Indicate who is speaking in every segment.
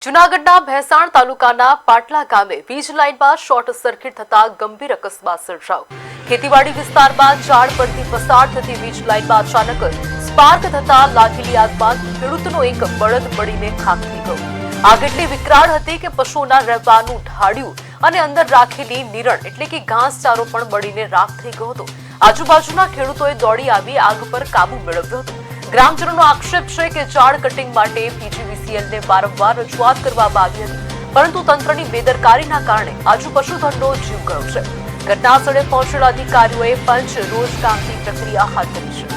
Speaker 1: જૂનાગઢના ભેંસાણ તાલુકાના પાટલા ગામે વીજ લાઇનમાં શોર્ટ સર્કિટ થતા ગંભીર અકસ્માત સર્જાયો। ખેતીવાડી વિસ્તારમાં ઝાડ પરથી પસાર થતી વીજ લાઇનમાં અચાનક સ્પાર્ક થતા લાગેલી આગમાં ખેડૂતનો એક બળદ બળીને ખાખ થઈ ગયો। આગ એટલી વિકરાળ હતી કે પશુઓના રહેવાનું ઢાળ્યું અને અંદર રાખેલી નિરણ એટલે કે ઘાસચારો પણ બળીને રાખ થઈ ગયો હતો। આજુબાજુના ખેડૂતોએ દોડી આવી આગ પર કાબુ મેળવ્યો હતો। ગ્રામજનોનો આક્ષેપ છે કે ઝાડ કટિંગ માટે પીજીવીસીએલને વારંવાર રજૂઆત કરવામાં આવી હતી, પરંતુ તંત્રની બેદરકારીના કારણે આજુ પશુધનનો જીવ ગયો છે। ઘટનાસ્થળે પહોંચેલા અધિકારીઓએ પંચ રોજ કામની પ્રક્રિયા હાથ ધરી છે।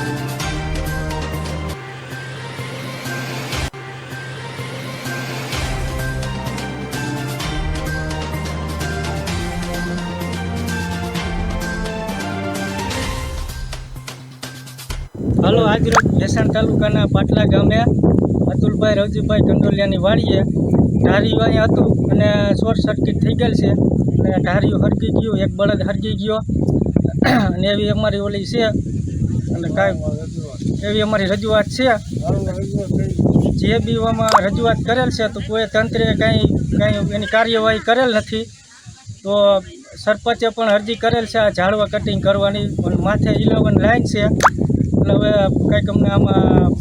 Speaker 2: હાલો આજરોજ ભેંસાણ તાલુકાના પાટલા ગામે અતુલભાઈ રવજીભાઈ કંડોલિયાની વાડીએ ઢારિયું અહીંયા હતું અને શોર્ટ સર્કિટ થઈ ગયેલ છે અને ઢારિયું હરગી ગયું, એક બળદ હરગી ગયો અને એવી અમારી ઓલી છે અને કાંઈ એવી અમારી રજૂઆત છે। જે બી આમાં રજૂઆત કરેલ છે તો કોઈ તંત્રે કાંઈ એની કાર્યવાહી કરેલ નથી। તો સરપંચે પણ અરજી કરેલ છે આ ઝાડવા કટિંગ કરવાની, પણ માથે 11 લાઈન છે એટલે હવે કંઈક અમને આમાં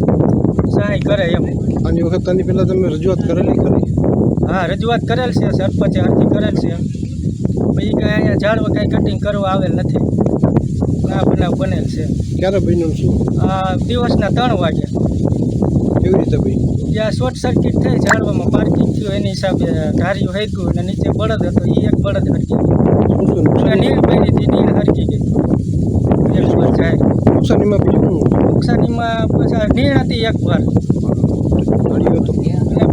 Speaker 2: સહાય કરે એમ।
Speaker 3: આની વખત આની પહેલાં તમે રજૂઆત કરેલી ખરી?
Speaker 2: હા, રજૂઆત કરેલ છે, સરપંચે અરજી કરેલ છે, પછી કાંઈ અહીંયા ઝાડવા કાંઈ કટિંગ કરવા આવેલ નથી। આ બનાવ બનેલ છે।
Speaker 3: ક્યારે બન્યું શું?
Speaker 2: દિવસના 3 વાગે।
Speaker 3: કેવી રીતે બન્યું?
Speaker 2: જ્યાં શોર્ટ સર્કિટ થઈ ઝાડવામાં પાર્કિંગ થયું એની હિસાબે ધાર્યું હરગ્યું અને નીચે બળદ હતો એ એક બળદ હરગી ગયો અને નીણ પડી હતી, નીણ હરગી ગઈ એક વાર જાય।
Speaker 3: નુકસાનીમાં બીજું શું?
Speaker 2: નુકસાનીમાં પછી નીણ હતી એક વાર